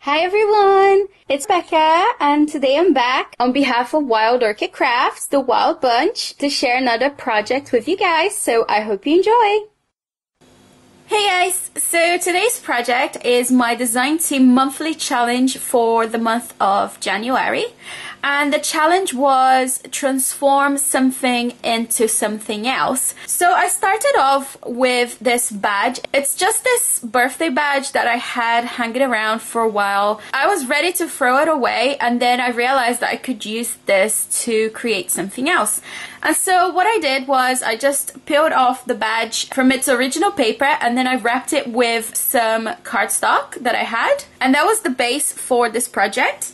Hi everyone, it's Becca and today I'm back on behalf of Wild Orchid Crafts, the Wild Bunch, to share another project with you guys, so I hope you enjoy! Hey guys, so today's project is my Design Team monthly challenge for the month of January, and the challenge was transform something into something else. So I started off with this badge. It's just this birthday badge that I had hanging around for a while. I was ready to throw it away, and then I realized that I could use this to create something else. And so what I did was I just peeled off the badge from its original paper, and then I wrapped it with some cardstock that I had, and that was the base for this project.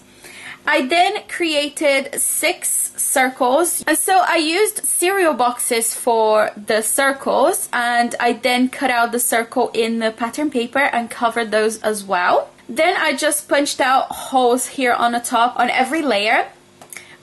I then created 6 circles, and so I used cereal boxes for the circles, and I then cut out the circle in the pattern paper and covered those as well. Then I just punched out holes here on the top on every layer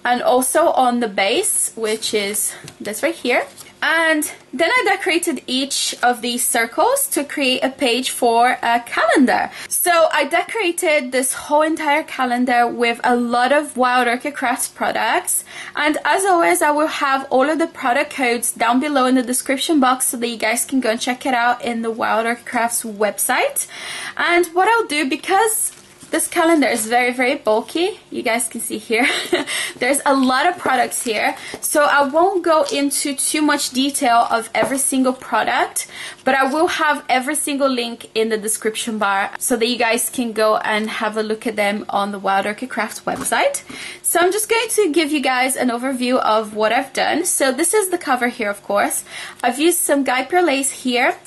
and also on the base, which is this right here. And then I decorated each of these circles to create a page for a calendar. So I decorated this whole entire calendar with a lot of Wild Orchid Crafts products. And as always, I will have all of the product codes down below in the description box so that you guys can go and check it out in the Wild Orchid Crafts website. And what I'll do, because this calendar is very bulky, you guys can see here, there's a lot of products here, so I won't go into too much detail of every single product, but I will have every single link in the description bar so that you guys can go and have a look at them on the Wild Orchid Crafts website. So I'm just going to give you guys an overview of what I've done. So this is the cover here, of course. I've used some Guipure lace here.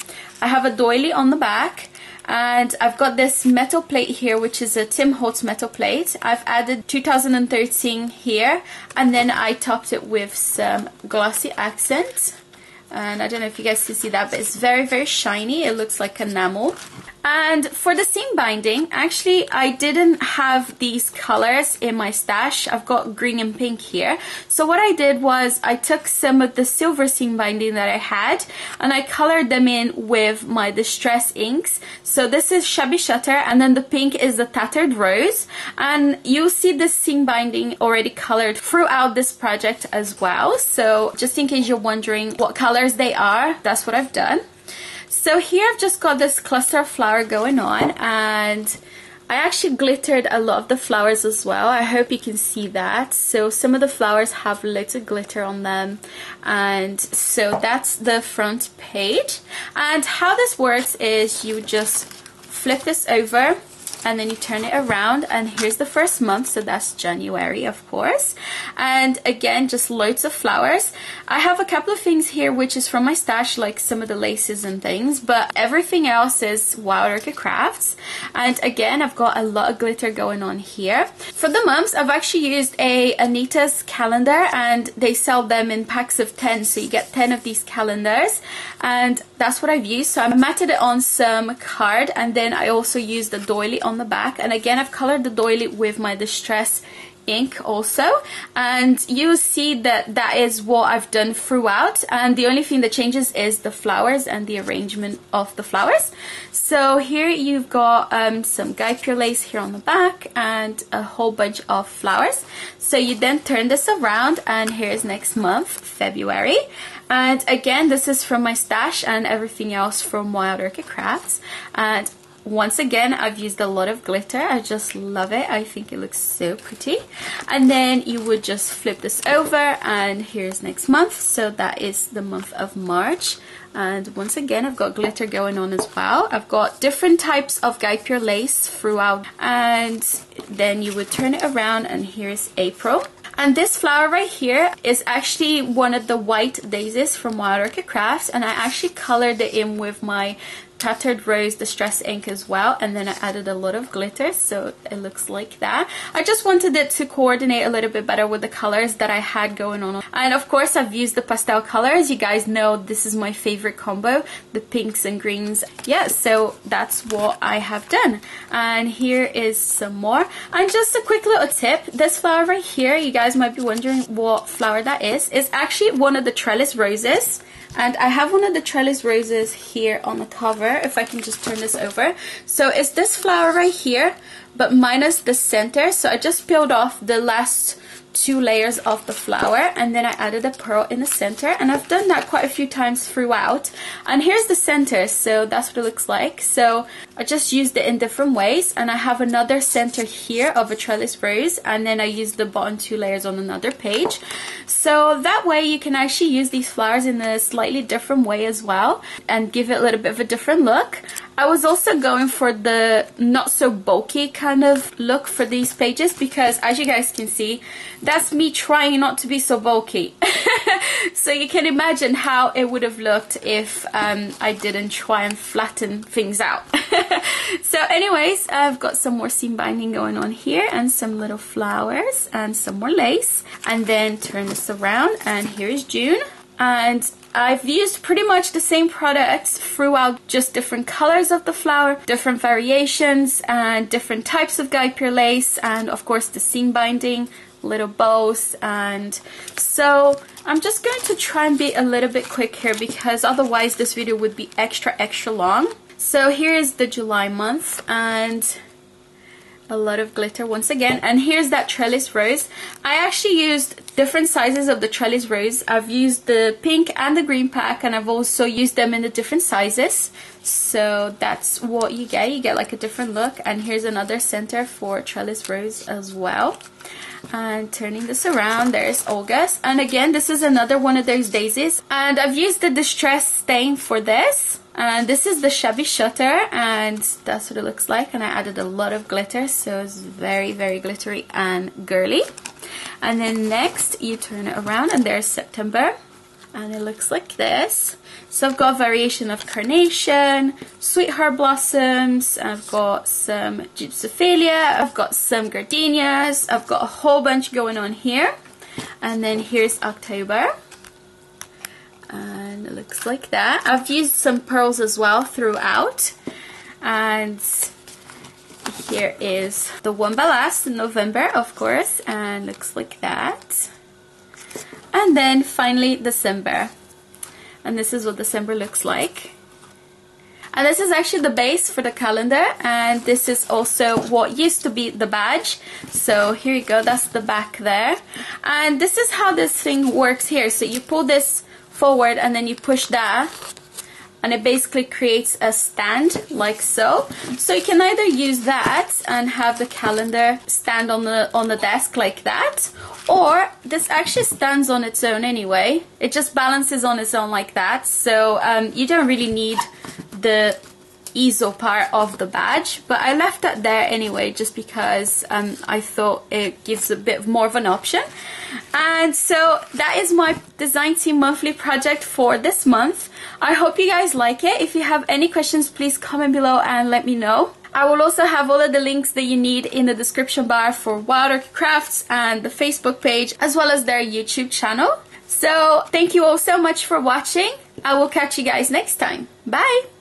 I have a doily on the back. And I've got this metal plate here, which is a Tim Holtz metal plate. I've added 2013 here, and then I topped it with some glossy accent. And I don't know if you guys can see that, but it's very shiny. It looks like enamel. And for the seam binding, actually I didn't have these colors in my stash. I've got green and pink here. So what I did was I took some of the silver seam binding that I had and I colored them in with my distress inks. So this is Shabby Shutter, and then the pink is the Tattered Rose. And you'll see this seam binding already colored throughout this project as well. So just in case you're wondering what colors they are, that's what I've done. So here I've just got this cluster of flower going on, and I actually glittered a lot of the flowers as well. I hope you can see that. So some of the flowers have little glitter on them, and so that's the front page. And how this works is you just flip this over and then you turn it around, and here's the first month, so that's January, of course. And again, just loads of flowers. I have a couple of things here which is from my stash, like some of the laces and things, but everything else is Wild Orchid Crafts. And again, I've got a lot of glitter going on here. For the months, I've actually used a Anita's calendar, and they sell them in packs of 10, so you get 10 of these calendars, and that's what I've used. So I matted it on some card, and then I also used the doily on the back, and again I've colored the doily with my distress ink also, and you'll see that that is what I've done throughout, and the only thing that changes is the flowers and the arrangement of the flowers. So here you've got some Guipure lace here on the back and a whole bunch of flowers. So you then turn this around, and here's next month, February. And again, this is from my stash, and everything else from Wild Orchid Crafts. And once again, I've used a lot of glitter. I just love it. I think it looks so pretty. And then you would just flip this over, and here's next month. So that is the month of March. And once again, I've got glitter going on as well. I've got different types of Guipure lace throughout. And then you would turn it around, and here's April. And this flower right here is actually one of the white daisies from Wild Orchid Crafts, and I actually colored it in with my Tattered Rose distress ink as well, and then I added a lot of glitter, so it looks like that. I just wanted it to coordinate a little bit better with the colors that I had going on. And of course I've used the pastel colors. You guys know this is my favorite combo, the pinks and greens. Yeah, so that's what I have done. And here is some more. And just a quick little tip, this flower right here, you guys might be wondering what flower that is. It's actually one of the Trellis roses. And I have one of the Trellis roses here on the cover, if I can just turn this over. So it's this flower right here, but minus the center. So I just peeled off the last 2 layers of the flower, and then I added a pearl in the center, and I've done that quite a few times throughout. And here's the center, so that's what it looks like. So I just used it in different ways, and I have another center here of a trellis rose, and then I used the bottom 2 layers on another page. So that way you can actually use these flowers in a slightly different way as well, and give it a little bit of a different look. I was also going for the not so bulky kind of look for these pages, because as you guys can see, that's me trying not to be so bulky. So you can imagine how it would have looked if I didn't try and flatten things out. So anyways, I've got some more seam binding going on here, and some little flowers and some more lace. And then turn this around, and here is June. And I've used pretty much the same products throughout, just different colors of the flower, different variations, and different types of Guipure lace, and of course the seam binding, little bows. And so I'm just going to try and be a little bit quick here, because otherwise this video would be extra long. So here's the July month, and a lot of glitter once again. And here's that trellis rose. I actually used different sizes of the trellis rose. I've used the pink and the green pack, and I've also used them in the different sizes. So that's what you get. You get like a different look. And here's another center for trellis rose as well. And turning this around, there's August. And again, this is another one of those daisies. And I've used the Distress Stain for this. And this is the Shabby Shutter, and that's what it looks like. And I added a lot of glitter, so it's very glittery and girly. And then next you turn it around, and there's September, and it looks like this. So I've got a variation of Carnation, Sweetheart Blossoms, I've got some Gypsophilia, I've got some Gardenias, I've got a whole bunch going on here. And then here's October, and it looks like that. I've used some pearls as well throughout. And here is the one by last in November, of course, and looks like that. And then finally December, and this is what December looks like. And this is actually the base for the calendar, and this is also what used to be the badge. So here you go, that's the back there. And this is how this thing works here. So you pull this forward, and then you push that, and it basically creates a stand like so. So you can either use that and have the calendar stand on the desk like that, or this actually stands on its own anyway. It just balances on its own like that. So you don't really need the easel part of the badge, but I left that there anyway, just because I thought it gives a bit more of an option. And so that is my design team monthly project for this month. I hope you guys like it. If you have any questions, please comment below and let me know. I will also have all of the links that you need in the description bar for Wild Orchid Crafts and the Facebook page, as well as their YouTube channel. So thank you all so much for watching. I will catch you guys next time. Bye!